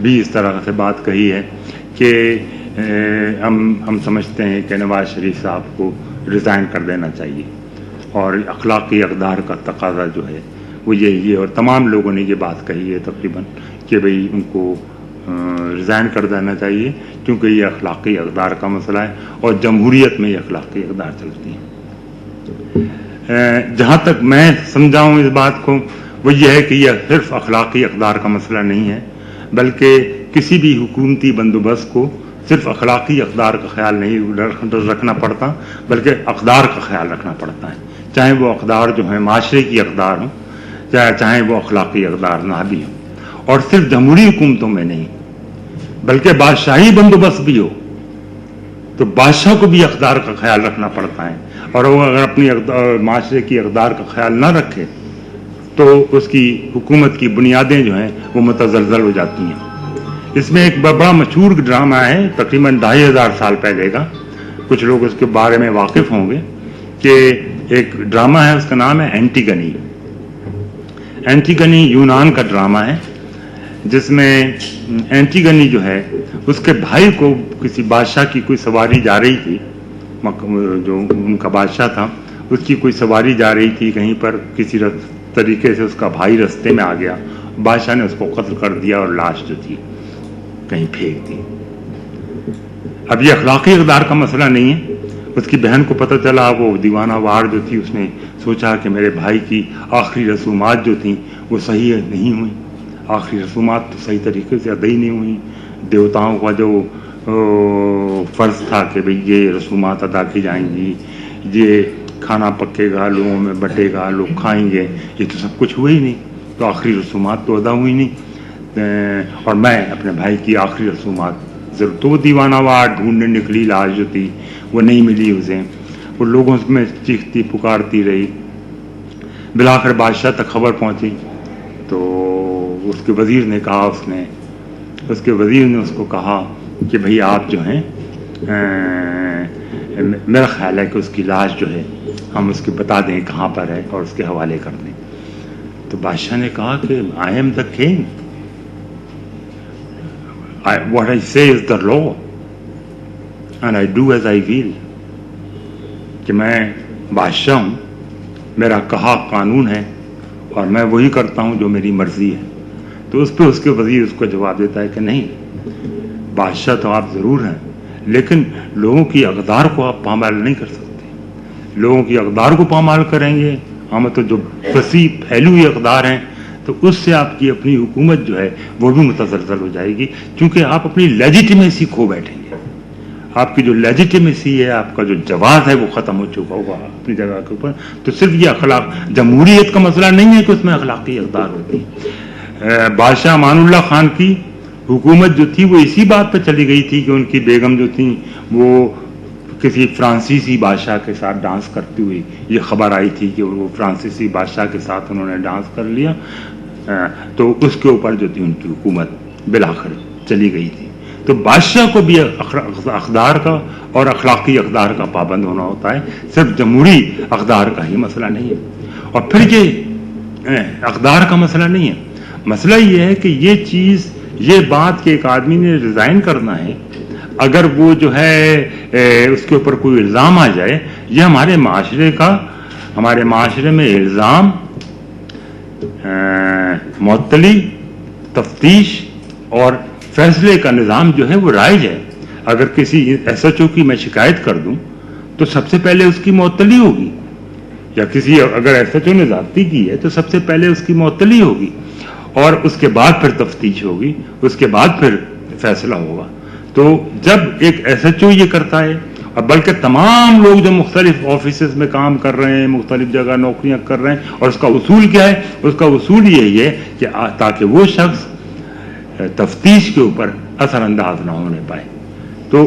بھی اس طرح سے بات کہی ہے کہ ہم سمجھتے ہیں کہ نواز شریف صاحب کو ریزائن کر دینا چاہیے، اور اخلاقی اقدار کا تقاضا جو ہے وہ یہی ہے، اور تمام لوگوں نے یہ بات کہی ہے تقریباً کہ بھئی ان کو ریزائن کر دینا چاہیے، کیونکہ یہ اخلاقی اقدار کا مسئلہ ہے، اور جمہوریت میں یہ اخلاقی اقدار چلتی ہیں۔ جہاں تک میں سمجھاؤں اس بات کو، وہ یہ ہے کہ یہ صرف اخلاقی اقدار کا مسئلہ نہیں ہے، بلکہ کسی بھی حکومتی بندوبست کو صرف اخلاقی اقدار کا خیال نہیں رکھنا پڑتا، بلکہ اقدار کا خیال رکھنا پڑتا ہے، چاہے وہ اقدار جو ہیں معاشرے کی اقدار ہوں، چاہے وہ اخلاقی اقدار نہ بھی ہوں، اور صرف جمہوری حکومتوں میں نہیں بلکہ بادشاہی بندوبست بھی ہو تو بادشاہ کو بھی اقدار کا خیال رکھنا پڑتا ہے، اور وہ اگر اپنی معاشرے کی اقدار کا خیال نہ رکھے تو اس کی حکومت کی بنیادیں جو ہیں وہ متزلزل ہو جاتی ہیں۔ اس میں ایک بڑا مشہور ڈرامہ ہے، تقریباً 2500 سال پہلے کا، کچھ لوگ اس کے بارے میں واقف ہوں گے، کہ ایک ڈرامہ ہے، اس کا نام ہے اینٹیگنی۔ اینٹیگنی یونان کا ڈرامہ ہے، جس میں اینٹیگنی جو ہے اس کے بھائی کو کسی بادشاہ کی کوئی سواری جا رہی تھی، جو ان کا بادشاہ تھا اس کی کوئی سواری جا رہی تھی کہیں پر، کسی طریقے سے اس کا بھائی رستے میں آ گیا، بادشاہ نے اس کو قتل کر دیا اور لاش جو تھی کہیں پھینک دی۔ اب یہ اخلاقی اقدار کا مسئلہ نہیں ہے، اس کی بہن کو پتہ چلا، وہ دیوانہ وار جو تھی، اس نے سوچا کہ میرے بھائی کی آخری رسومات جو تھیں وہ صحیح نہیں ہوئیں، آخری رسومات تو صحیح طریقے سے ادا ہی نہیں ہوئیں، دیوتاؤں کا جو فرض تھا کہ بھئی یہ رسومات ادا کی جائیں گی، یہ کھانا پکے گا، لوگوں میں بٹے گا، لوگ کھائیں گے، یہ تو سب کچھ ہوا ہی نہیں، تو آخری رسومات تو ادا ہوئی نہیں، اور میں اپنے بھائی کی آخری رسومات ضرور، تو وہ دیوانہ وار ڈھونڈنے نکلی، لاش جو تھی وہ نہیں ملی اسے، وہ لوگوں میں چیختی پکارتی رہی، بالآخر بادشاہ تک خبر پہنچی، تو اس کے وزیر نے کہا، اس کے وزیر نے اس کو کہا کہ بھئی آپ جو ہیں میرا خیال ہے کہ اس کی لاش جو ہے ہم اس کی بتا دیں کہاں پر ہے اور اس کے حوالے کر دیں۔ تو بادشاہ نے کہا کہ I am the king, what I say is the law and I do as I will، کہ میں بادشاہ ہوں، میرا کہا قانون ہے اور میں وہی کرتا ہوں جو میری مرضی ہے۔ تو اس پہ اس کے وزیر اس کو جواب دیتا ہے کہ نہیں، بادشاہ تو آپ ضرور ہیں، لیکن لوگوں کی اقدار کو آپ پامال نہیں کر سکتے، لوگوں کی اقدار کو پامال کریں گے ہم تو جو وسیع پھیلی ہوئی اقدار ہیں تو اس سے آپ کی اپنی حکومت جو ہے وہ بھی متزلزل ہو جائے گی، کیونکہ آپ اپنی لیجیٹیمیسی کھو بیٹھیں گے، آپ کی جو لیجیٹیمیسی ہے، آپ کا جو جواز ہے وہ ختم ہو چکا ہوگا اپنی جگہ کے اوپر۔ تو صرف یہ اخلاق، جمہوریت کا مسئلہ نہیں ہے کہ اس میں اخلاقی اقدار ہوتی ہے۔ بادشاہ امان اللہ خان کی حکومت جو تھی وہ اسی بات پہ چلی گئی تھی کہ ان کی بیگم جو تھیں وہ کسی فرانسیسی بادشاہ کے ساتھ ڈانس کرتی ہوئی، یہ خبر آئی تھی کہ وہ فرانسیسی بادشاہ کے ساتھ انہوں نے ڈانس کر لیا، تو اس کے اوپر جو تھی ان کی حکومت بالآخر چلی گئی تھی۔ تو بادشاہ کو بھی اقدار کا اور اخلاقی اقدار کا پابند ہونا ہوتا ہے، صرف جمہوری اقدار کا ہی مسئلہ نہیں ہے۔ اور پھر یہ اقدار کا مسئلہ نہیں ہے، مسئلہ یہ ہے کہ یہ چیز، یہ بات کہ ایک آدمی نے ریزائن کرنا ہے، اگر وہ جو ہے اس کے اوپر کوئی الزام آ جائے، یہ ہمارے معاشرے میں الزام، معطلی، تفتیش اور فیصلے کا نظام جو ہے وہ رائج ہے۔ اگر کسی ایس ایچ او کی میں شکایت کر دوں تو سب سے پہلے اس کی معطلی ہوگی، یا اگر ایس ایچ او نے زیادتی کی ہے تو سب سے پہلے اس کی معطلی ہوگی، اور اس کے بعد پھر تفتیش ہوگی، اس کے بعد پھر فیصلہ ہوگا۔ تو جب ایک ایس ایچ او یہ کرتا ہے، اور بلکہ تمام لوگ جو مختلف آفیسز میں کام کر رہے ہیں، مختلف جگہ نوکریاں کر رہے ہیں، اور اس کا اصول کیا ہے؟ اس کا اصول یہی ہے کہ تاکہ وہ شخص تفتیش کے اوپر اثر انداز نہ ہونے پائے۔ تو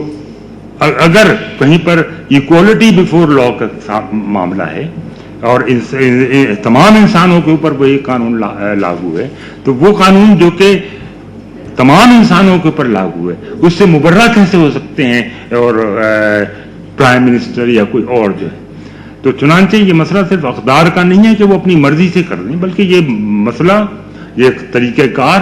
اگر کہیں پر ایکوالٹی بیفور لا کا معاملہ ہے اور تمام انسانوں کے اوپر وہی قانون لاگو ہے، تو وہ قانون جو کہ تمام انسانوں کے اوپر لاگو ہے، اس سے مبرہ کیسے ہو سکتے ہیں اور پرائم منسٹر یا کوئی اور جو ہے؟ تو چنانچہ یہ مسئلہ صرف اقدار کا نہیں ہے کہ وہ اپنی مرضی سے کر دیں، بلکہ یہ مسئلہ، یہ طریقہ کار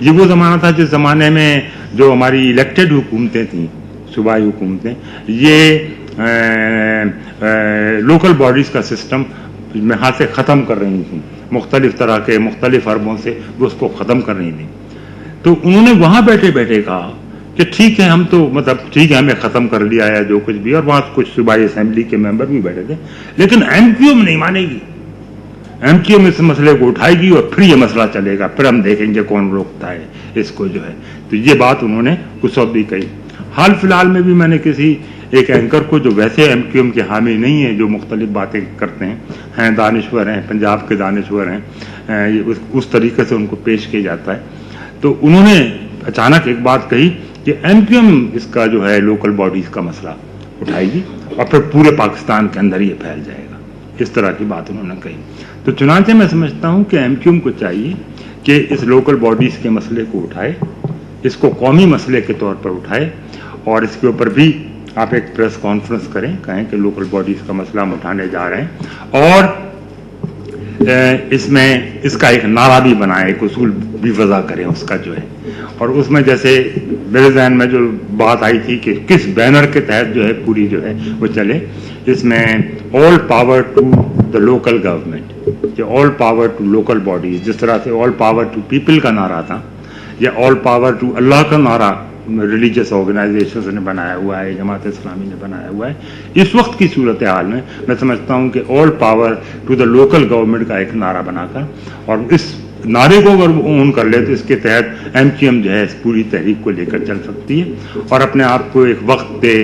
یہ وہ زمانہ تھا جس زمانے میں جو ہماری الیکٹڈ حکومتیں تھیں، صوبائی حکومتیں، یہ لوکل باڈیز کا سسٹم یہاں سے ختم کر رہی تھیں، مختلف طرح کے مختلف حربوں سے وہ اس کو ختم کر رہی تھیں. تو انہوں نے وہاں بیٹھے بیٹھے کہا کہ ٹھیک ہے ہم تو ٹھیک ہے ہمیں ختم کر لیا ہے جو کچھ بھی، اور وہاں کچھ صوبائی اسمبلی کے ممبر بھی بیٹھے تھے، لیکن ایم کیو ایم نہیں مانے گی. ایم کیو ایم اس مسئلے کو اٹھائے گی اور پھر یہ مسئلہ چلے گا، پھر ہم دیکھیں گے کون روکتا ہے اس کو جو ہے. تو یہ بات انہوں نے اس وقت بھی کہی. حال فی الحال میں بھی میں نے کسی ایک اینکر کو جو ویسے ایم کیو ایم کے حامی نہیں ہے، جو مختلف باتیں کرتے ہیں دانشور ہیں، پنجاب کے دانشور ہیں، اس طریقے سے ان کو پیش کیا جاتا ہے. تو انہوں نے اچانک ایک بات کہی کہ ایم کیو ایم اس کا جو ہے لوکل باڈیز کا مسئلہ اٹھائے گی اور پھر پورے پاکستان کے اندر یہ پھیل جائے گا. اس طرح کی بات انہوں نے کہی. تو چنانچہ میں سمجھتا ہوں کہ ایم کیو ایم کو چاہیے کہ اس لوکل باڈیز کے مسئلے کو اٹھائے، اس کو قومی مسئلے کے طور پر اٹھائے، اور اس کے اوپر بھی آپ ایک پریس کانفرنس کریں، کہیں کہ لوکل باڈیز کا مسئلہ ہم اٹھانے جا رہے ہیں، اور اس میں اس کا ایک نعرہ بھی بنائیں، ایک اصول بھی وضع کریں اس کا جو ہے. اور اس میں جیسے میرے ذہن میں جو بات آئی تھی کہ کس بینر کے تحت جو ہے پوری جو ہے وہ چلے، اس میں all power to the local government, یا all power to local bodies, جس طرح سے آل پاور ٹو پیپل کا نعرہ تھا، یا آل پاور ٹو اللہ کا نعرہ ریلیجیس آرگنائزیشنز نے بنایا ہوا ہے، جماعت اسلامی نے بنایا ہوا ہے. اس وقت کی صورتحال میں سمجھتا ہوں کہ all power to the local government کا ایک نعرہ بنا کر، اور اس نعرے کو اگر اون کر لے تو اس کے تحت ایم کیو ایم جو ہے اس پوری تحریک کو لے کر چل سکتی ہے، اور اپنے آپ کو ایک وقت دے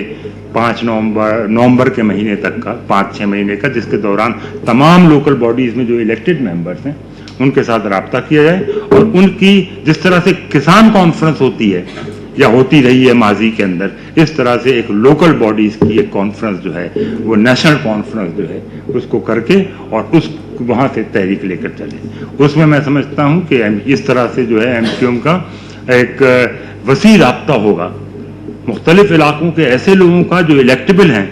5 نومبر کے مہینے تک کا، 5-6 مہینے کا، جس کے دوران تمام لوکل باڈیز میں جو الیکٹڈ ممبرس ہیں ان کے ساتھ رابطہ کیا جائے، اور ان کی جس طرح سے کسان کانفرنس ہوتی ہے یا ہوتی رہی ہے ماضی کے اندر، اس طرح سے ایک لوکل باڈیز کی ایک کانفرنس جو ہے وہ نیشنل کانفرنس جو ہے اس کو کر کے اور اس وہاں سے تحریک لے کر چلے. اس میں میں سمجھتا ہوں کہ اس طرح سے جو ہے ایم کیو ایم کا ایک وسیع رابطہ ہوگا مختلف علاقوں کے ایسے لوگوں کا جو الیکٹیبل ہیں،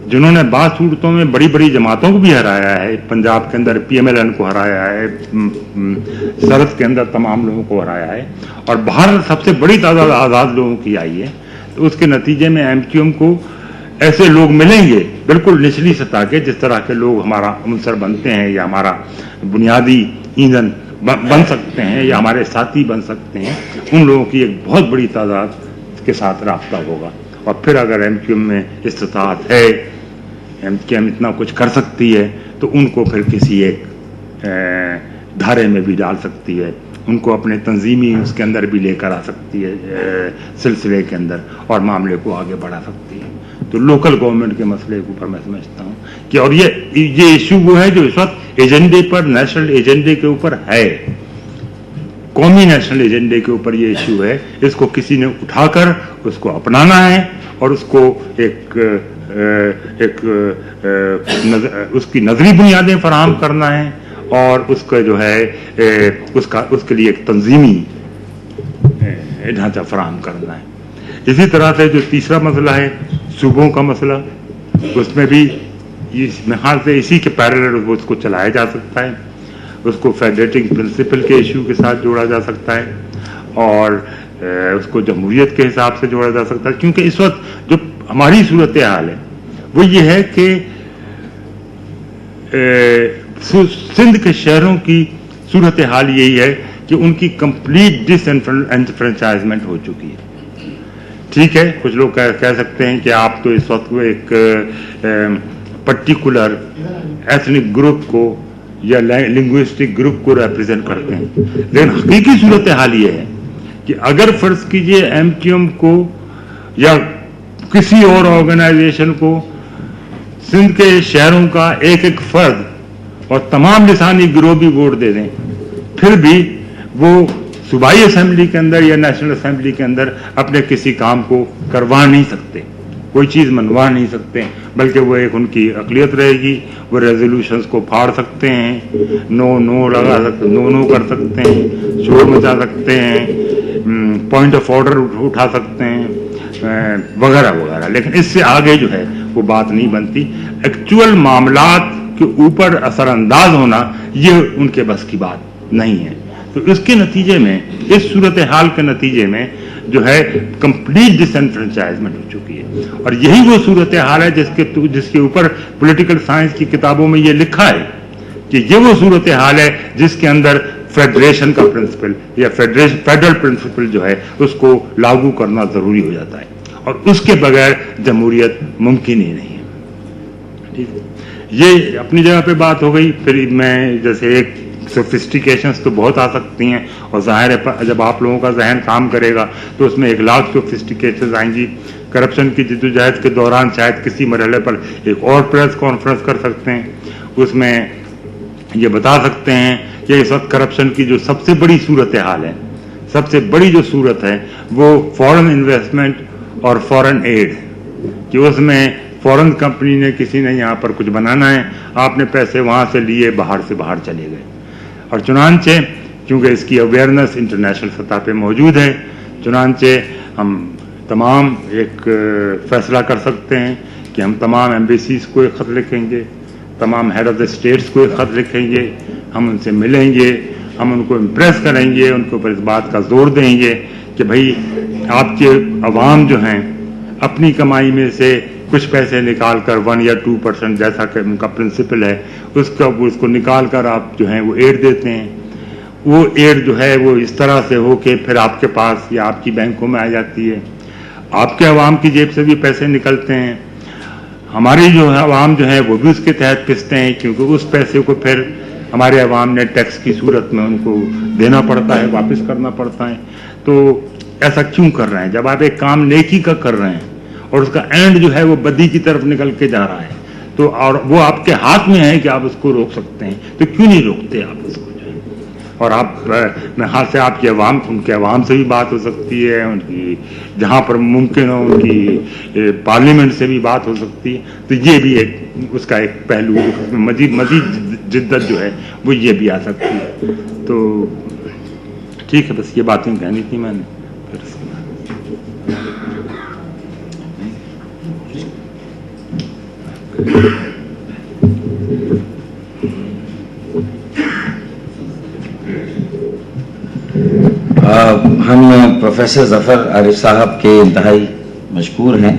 جنہوں نے بعض صورتوں میں بڑی بڑی جماعتوں کو بھی ہرایا ہے. پنجاب کے اندر پی ایم ایل این کو ہرایا ہے، سرحد کے اندر تمام لوگوں کو ہرایا ہے، اور باہر سب سے بڑی تعداد آزاد لوگوں کی آئی ہے. تو اس کے نتیجے میں ایم کیو ایم کو ایسے لوگ ملیں گے بالکل نچلی سطح کے، جس طرح کے لوگ ہمارا عنصر بنتے ہیں یا ہمارا بنیادی ایندھن بن سکتے ہیں یا ہمارے ساتھی بن سکتے ہیں، ان لوگوں کی ایک بہت بڑی تعداد کے ساتھ رابطہ ہوگا. اور پھر اگر ایم کیو ایم میں استطاعت ہے، ایم کیو ایم اتنا کچھ کر سکتی ہے، تو ان کو پھر کسی ایک دھارے میں بھی ڈال سکتی ہے، ان کو اپنے تنظیمی اس کے اندر بھی لے کر آ سکتی ہے سلسلے کے اندر، اور معاملے کو آگے بڑھا سکتی ہے. تو لوکل گورنمنٹ کے مسئلے کے اوپر میں سمجھتا ہوں کہ، اور یہ ایشو وہ ہے جو اس وقت ایجنڈے پر، نیشنل ایجنڈے کے اوپر ہے، قومی نیشنل ایجنڈے کے اوپر یہ ایشو ہے. اس کو کسی نے اٹھا کر اس کو اپنانا ہے، اور اس کو ایک اس کی نظری بنیادیں فراہم کرنا ہے، اور اس کا جو ہے اس کے لیے ایک تنظیمی ڈھانچہ فراہم کرنا ہے. اسی طرح سے جو تیسرا مسئلہ ہے صوبوں کا مسئلہ، اس میں بھی خیال سے اسی کے پیرلل اس کو چلایا جا سکتا ہے. اس کو فیڈریٹنگ پرنسپل کے ایشو کے ساتھ جوڑا جا سکتا ہے، اور اس کو جمہوریت کے حساب سے جوڑا جا سکتا ہے. کیونکہ اس وقت جو ہماری صورتحال ہے وہ یہ ہے کہ سندھ کے شہروں کی صورتحال یہی ہے کہ ان کی کمپلیٹ ڈس انفرینچائزمنٹ ہو چکی ہے. ٹھیک ہے، کچھ لوگ کہہ سکتے ہیں کہ آپ تو اس وقت ایک پرٹیکولر ایتھنک گروپ کو یا لنگوسٹک گروپ کو ریپرزینٹ کرتے ہیں، لیکن حقیقی صورتحال یہ ہے کہ اگر فرض کیجئے ایم کیو ایم کو یا کسی اور آرگنائزیشن کو سندھ کے شہروں کا ایک ایک فرد اور تمام لسانی گروہ بھی ووٹ دے دیں، پھر بھی وہ صوبائی اسمبلی کے اندر یا نیشنل اسمبلی کے اندر اپنے کسی کام کو کروا نہیں سکتے، کوئی چیز منوا نہیں سکتے، بلکہ وہ ایک ان کی اقلیت رہے گی. وہ ریزولوشنز کو پھاڑ سکتے ہیں، نو لگا سکتے، نو کر سکتے ہیں، شور مچا سکتے ہیں، پوائنٹ آف آرڈر اٹھا سکتے ہیں، وغیرہ وغیرہ. لیکن اس سے آگے جو ہے وہ بات نہیں بنتی. ایکچوئل معاملات کے اوپر اثر انداز ہونا یہ ان کے بس کی بات نہیں ہے. تو اس کے نتیجے میں, اس صورتحال کے نتیجے میں جو ہے کمپلیٹ ڈس انفرنچائزمنٹ ہو چکی ہے. اور یہی وہ صورتحال ہے جس کے اوپر پولیٹیکل سائنس کی کتابوں میں یہ لکھا ہے کہ یہ وہ صورتحال ہے جس کے اندر فیڈریشن کا پرنسپل یا فیڈرل پرنسپل جو ہے اس کو لاگو کرنا ضروری ہو جاتا ہے, اور اس کے بغیر جمہوریت ممکن ہی نہیں ہے. ٹھیک ہے, یہ اپنی جگہ پہ بات ہو گئی. پھر میں جیسے ایک سوفسٹیکیشنس تو بہت آ سکتی ہیں, اور ظاہر ہے جب آپ لوگوں کا ذہن کام کرے گا تو اس میں 1,00,000 سوفسٹیکیشنز آئیں گی. کرپشن کی جدوجہد کے دوران شاید کسی مرحلے پر ایک اور پریس کانفرنس کر سکتے ہیں, اس میں یہ بتا سکتے ہیں کہ اس وقت کرپشن کی جو سب سے بڑی صورتحال ہے, سب سے بڑی جو صورت ہے وہ فورن انویسٹمنٹ اور فورن ایڈ, کہ اس میں فورن کمپنی نے کسی نے یہاں پر کچھ بنانا ہے, آپ نے پیسے وہاں سے لیے, باہر سے باہر چلے گئے. اور چنانچہ کیونکہ اس کی اویئرنیس انٹرنیشنل سطح پہ موجود ہے, چنانچہ ہم تمام ایک فیصلہ کر سکتے ہیں کہ ہم تمام ایمبیسیز کو ایک خط لکھیں گے, تمام ہیڈ آف دا اسٹیٹس کو ایک خط لکھیں گے, ہم ان سے ملیں گے, ہم ان کو امپریس کریں گے, ان کے اوپر اس بات کا زور دیں گے کہ بھائی آپ کے عوام جو ہیں اپنی کمائی میں سے کچھ پیسے نکال کر 1 یا 2% جیسا کہ ان کا پرنسپل ہے اس کو نکال کر آپ جو ہیں وہ ایڈ دیتے ہیں. وہ ایڈ جو ہے وہ اس طرح سے ہو کہ پھر آپ کے پاس یا آپ کی بینکوں میں آ جاتی ہے, آپ کے عوام کی جیب سے بھی پیسے نکلتے ہیں, ہماری جو عوام جو ہے وہ بھی اس کے تحت پستے ہیں, کیونکہ اس پیسے کو پھر ہمارے عوام نے ٹیکس کی صورت میں ان کو دینا پڑتا ہے, واپس کرنا پڑتا ہے. تو ایسا کیوں کر رہے ہیں؟ جب آپ ایک کام نیکی کا کر رہے ہیں اور اس کا اینڈ جو ہے وہ بدی کی طرف نکل کے جا رہا ہے, تو اور وہ آپ کے ہاتھ میں ہے کہ آپ اس کو روک سکتے ہیں, تو کیوں نہیں روکتے آپ اس کو جو ہے؟ اور آپ میں ہاتھ سے آپ کے عوام, ان کے عوام سے بھی بات ہو سکتی ہے, ان کی جہاں پر ممکن ہو ان کی پارلیمنٹ سے بھی بات ہو سکتی ہے. تو یہ بھی ایک اس کا ایک پہلو, مزید جدت جو ہے وہ یہ بھی آ سکتی ہے. تو ٹھیک ہے, بس یہ باتیں کہنی تھی میں نے. ہم پروفیسر ظفر عارف صاحب کے انتہائی مشکور ہیں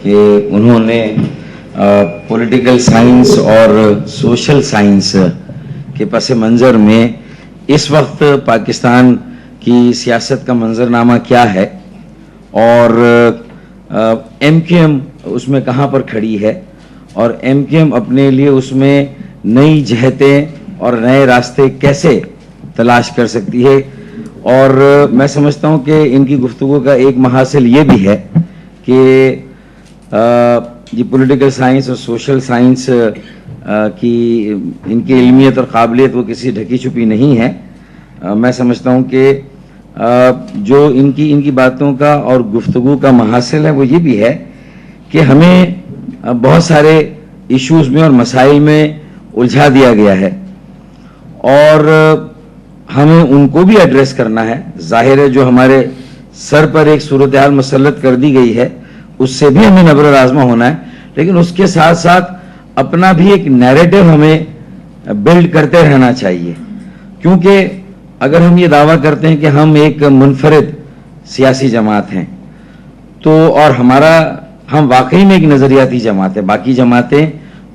کہ انہوں نے پولیٹیکل سائنس اور سوشل سائنس کے پس منظر میں اس وقت پاکستان کی سیاست کا منظرنامہ کیا ہے اور ایم کیو ایم اس میں کہاں پر کھڑی ہے, اور ایم کیو ایم اپنے لیے اس میں نئی جہتیں اور نئے راستے کیسے تلاش کر سکتی ہے. اور میں سمجھتا ہوں کہ ان کی گفتگو کا ایک محاصل یہ بھی ہے کہ یہ پولیٹیکل سائنس اور سوشل سائنس کی ان کی علمیت اور قابلیت وہ کسی ڈھکی چھپی نہیں ہے. میں سمجھتا ہوں کہ جو ان کی باتوں کا اور گفتگو کا محاصل ہے وہ یہ بھی ہے کہ ہمیں بہت سارے ایشوز میں اور مسائل میں الجھا دیا گیا ہے, اور ہمیں ان کو بھی ایڈریس کرنا ہے. ظاہر ہے جو ہمارے سر پر ایک صورتحال مسلط کر دی گئی ہے اس سے بھی ہمیں نبر آزما ہونا ہے, لیکن اس کے ساتھ ساتھ اپنا بھی ایک نیریٹو ہمیں بلڈ کرتے رہنا چاہیے. کیونکہ اگر ہم یہ دعویٰ کرتے ہیں کہ ہم ایک منفرد سیاسی جماعت ہیں تو, اور ہم واقعی میں ایک نظریاتی جماعت ہے, باقی جماعتیں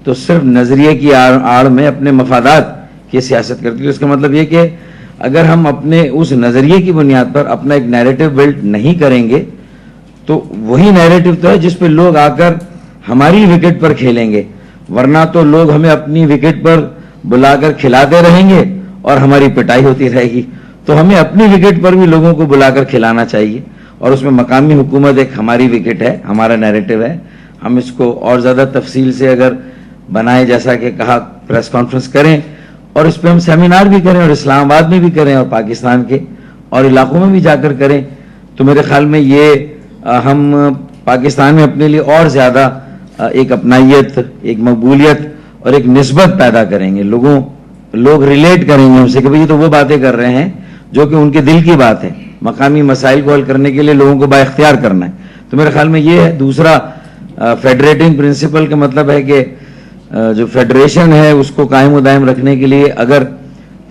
تو صرف نظریے کی آڑ میں اپنے مفادات کی سیاست کرتی ہے. اس کا مطلب یہ کہ اگر ہم اپنے اس نظریے کی بنیاد پر اپنا ایک نیریٹو بلڈ نہیں کریں گے تو وہی نیریٹو تو ہے جس پہ لوگ آ کر ہماری وکٹ پر کھیلیں گے, ورنہ تو لوگ ہمیں اپنی وکٹ پر بلا کر کھلاتے رہیں گے اور ہماری پٹائی ہوتی رہے گی. تو ہمیں اپنی وکٹ پر بھی لوگوں کو بلا کر کھلانا چاہیے, اور اس میں مقامی حکومت ایک ہماری وکٹ ہے, ہمارا نیریٹو ہے. ہم اس کو اور زیادہ تفصیل سے اگر بنائیں, جیسا کہ کہا پریس کانفرنس کریں اور اس پہ ہم سیمینار بھی کریں, اور اسلام آباد میں بھی کریں اور پاکستان کے اور علاقوں میں بھی جا کر کریں, تو میرے خیال میں یہ ہم پاکستان میں اپنے لیے اور زیادہ ایک اپنائیت, ایک مقبولیت اور ایک نسبت پیدا کریں گے. لوگ ریلیٹ کریں گے ہم سے کہ بھئی یہ تو وہ باتیں کر رہے ہیں جو کہ ان کے دل کی بات ہے. مقامی مسائل کو حل کرنے کے لیے لوگوں کو با اختیار کرنا ہے. تو میرے خیال میں یہ ہے. دوسرا, فیڈریٹنگ پرنسپل کا مطلب ہے کہ جو فیڈریشن ہے اس کو قائم و دائم رکھنے کے لیے اگر